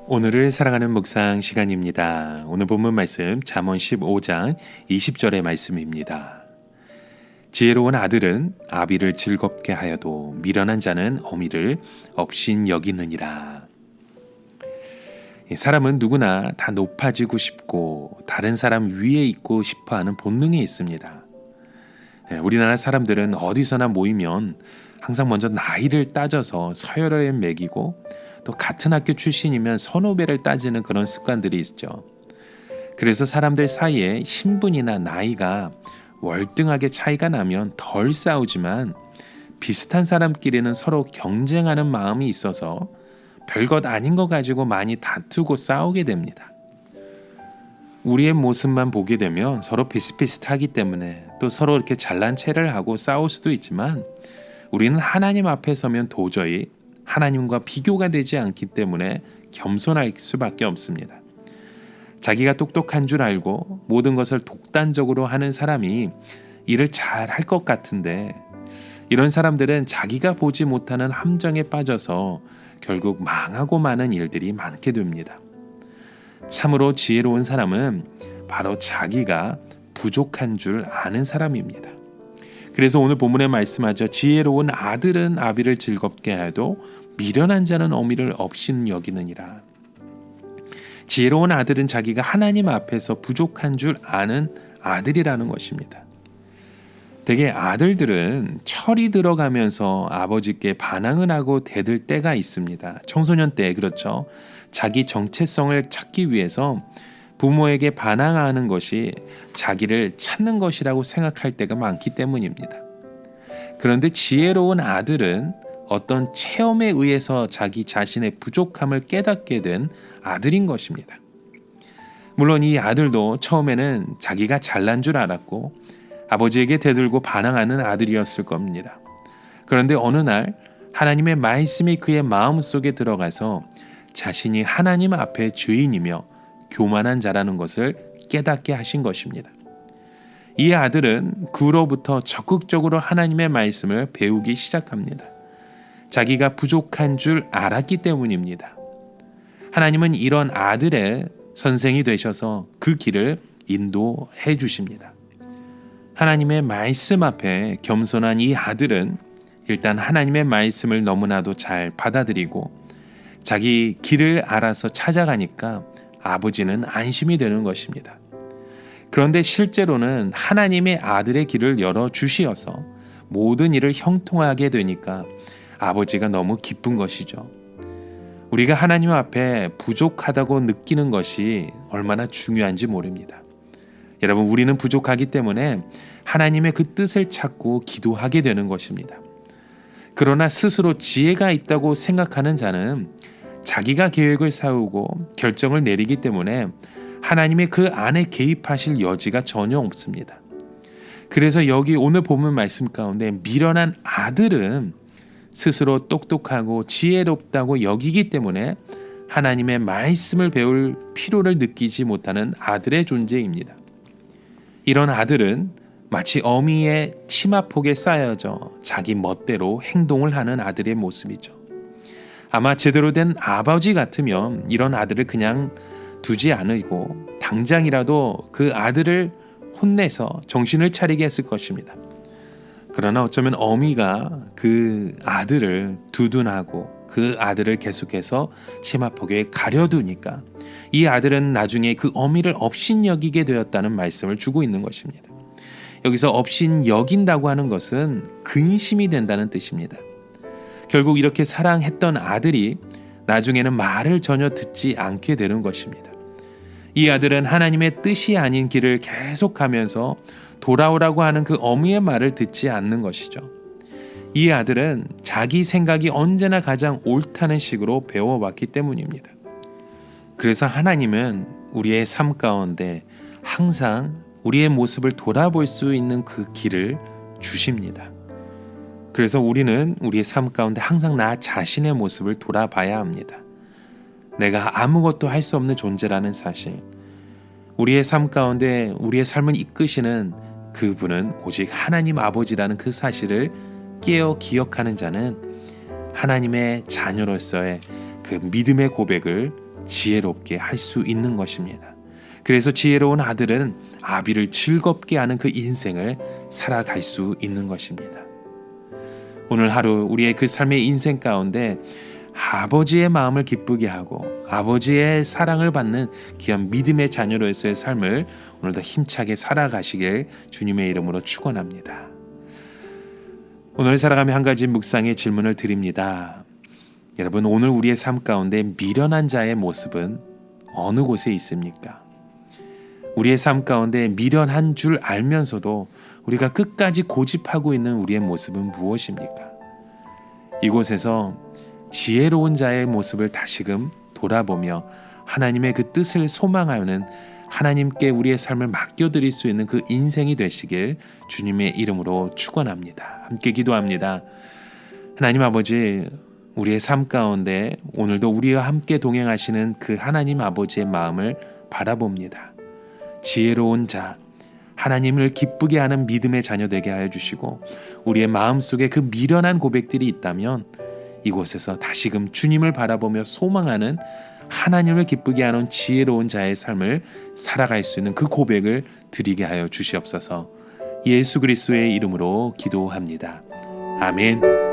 오늘을 사랑하는 묵상 시간입니다. 오늘 본문 말씀 잠언 15장 20절의 말씀입니다. 지혜로운 아들은 아비를 즐겁게 하여도 미련한 자는 어미를 업신 여기느니라. 사람은 누구나 다 높아지고 싶고 다른 사람 위에 있고 싶어하는 본능이 있습니다. 우리나라 사람들은 어디서나 모이면 항상 먼저 나이를 따져서 서열에 매기고 또 같은 학교 출신이면 선후배를 따지는 그런 습관들이 있죠. 그래서 사람들 사이에 신분이나 나이가 월등하게 차이가 나면 덜 싸우지만 비슷한 사람끼리는 서로 경쟁하는 마음이 있어서 별것 아닌 거 가지고 많이 다투고 싸우게 됩니다. 우리의 모습만 보게 되면 서로 비슷비슷하기 때문에 또 서로 이렇게 잘난 체를 하고 싸울 수도 있지만 우리는 하나님 앞에 서면 도저히 하나님과 비교가 되지 않기 때문에 겸손할 수밖에 없습니다. 자기가 똑똑한 줄 알고 모든 것을 독단적으로 하는 사람이 일을 잘 할 것 같은데 이런 사람들은 자기가 보지 못하는 함정에 빠져서 결국 망하고 마는 일들이 많게 됩니다. 참으로 지혜로운 사람은 바로 자기가 부족한 줄 아는 사람입니다. 그래서 오늘 본문에 말씀하죠. 지혜로운 아들은 아비를 즐겁게 해도 미련한 자는 어미를 업신 여기느니라. 지혜로운 아들은 자기가 하나님 앞에서 부족한 줄 아는 아들이라는 것입니다. 대개 아들들은 철이 들어가면서 아버지께 반항을 하고 대들 때가 있습니다. 청소년 때 그렇죠. 자기 정체성을 찾기 위해서 부모에게 반항하는 것이 자기를 찾는 것이라고 생각할 때가 많기 때문입니다. 그런데 지혜로운 아들은 어떤 체험에 의해서 자기 자신의 부족함을 깨닫게 된 아들인 것입니다. 물론 이 아들도 처음에는 자기가 잘난 줄 알았고 아버지에게 대들고 반항하는 아들이었을 겁니다. 그런데 어느 날 하나님의 말씀이 그의 마음속에 들어가서 자신이 하나님 앞에 죄인이며 교만한 자라는 것을 깨닫게 하신 것입니다. 이 아들은 그 후로부터 적극적으로 하나님의 말씀을 배우기 시작합니다. 자기가 부족한 줄 알았기 때문입니다. 하나님은 이런 아들의 선생이 되셔서 그 길을 인도해 주십니다. 하나님의 말씀 앞에 겸손한 이 아들은 일단 하나님의 말씀을 너무나도 잘 받아들이고 자기 길을 알아서 찾아가니까 아버지는 안심이 되는 것입니다. 그런데 실제로는 하나님의 아들의 길을 열어주시어서 모든 일을 형통하게 되니까 아버지가 너무 기쁜 것이죠. 우리가 하나님 앞에 부족하다고 느끼는 것이 얼마나 중요한지 모릅니다. 여러분, 우리는 부족하기 때문에 하나님의 그 뜻을 찾고 기도하게 되는 것입니다. 그러나 스스로 지혜가 있다고 생각하는 자는 자기가 계획을 세우고 결정을 내리기 때문에 하나님의 그 안에 개입하실 여지가 전혀 없습니다. 그래서 여기 오늘 본문 말씀 가운데 미련한 아들은 스스로 똑똑하고 지혜롭다고 여기기 때문에 하나님의 말씀을 배울 필요를 느끼지 못하는 아들의 존재입니다. 이런 아들은 마치 어미의 치마폭에 쌓여져 자기 멋대로 행동을 하는 아들의 모습이죠. 아마 제대로 된 아버지 같으면 이런 아들을 그냥 두지 않으고 당장이라도 그 아들을 혼내서 정신을 차리게 했을 것입니다. 그러나 어쩌면 어미가 그 아들을 두둔하고 그 아들을 계속해서 치마폭에 가려두니까 이 아들은 나중에 그 어미를 업신여기게 되었다는 말씀을 주고 있는 것입니다. 여기서 업신여긴다고 하는 것은 근심이 된다는 뜻입니다. 결국 이렇게 사랑했던 아들이 나중에는 말을 전혀 듣지 않게 되는 것입니다. 이 아들은 하나님의 뜻이 아닌 길을 계속하면서 돌아오라고 하는 그 어미의 말을 듣지 않는 것이죠. 이 아들은 자기 생각이 언제나 가장 옳다는 식으로 배워왔기 때문입니다. 그래서 하나님은 우리의 삶 가운데 항상 우리의 모습을 돌아볼 수 있는 그 길을 주십니다. 그래서 우리는 우리의 삶 가운데 항상 나 자신의 모습을 돌아봐야 합니다. 내가 아무것도 할 수 없는 존재라는 사실, 우리의 삶 가운데 우리의 삶을 이끄시는 그분은 오직 하나님 아버지라는 그 사실을 깨어 기억하는 자는 하나님의 자녀로서의 그 믿음의 고백을 지혜롭게 할 수 있는 것입니다. 그래서 지혜로운 아들은 아비를 즐겁게 하는 그 인생을 살아갈 수 있는 것입니다. 오늘 하루 우리의 그 삶의 인생 가운데 아버지의 마음을 기쁘게 하고 아버지의 사랑을 받는 귀한 믿음의 자녀로서의 삶을 오늘도 힘차게 살아가시길 주님의 이름으로 축원합니다. 오늘 살아가며 한 가지 묵상의 질문을 드립니다. 여러분, 오늘 우리의 삶 가운데 미련한 자의 모습은 어느 곳에 있습니까? 우리의 삶 가운데 미련한 줄 알면서도 우리가 끝까지 고집하고 있는 우리의 모습은 무엇입니까? 이곳에서 지혜로운 자의 모습을 다시금 돌아보며 하나님의 그 뜻을 소망하는 하나님께 우리의 삶을 맡겨드릴 수 있는 그 인생이 되시길 주님의 이름으로 축원합니다. 함께 기도합니다. 하나님 아버지, 우리의 삶 가운데 오늘도 우리와 함께 동행하시는 그 하나님 아버지의 마음을 바라봅니다. 지혜로운 자, 하나님을 기쁘게 하는 믿음의 자녀 되게 하여 주시고 우리의 마음속에 그 미련한 고백들이 있다면 이곳에서 다시금 주님을 바라보며 소망하는 하나님을 기쁘게 하는 지혜로운 자의 삶을 살아갈 수 있는 그 고백을 드리게 하여 주시옵소서. 예수 그리스도의 이름으로 기도합니다. 아멘.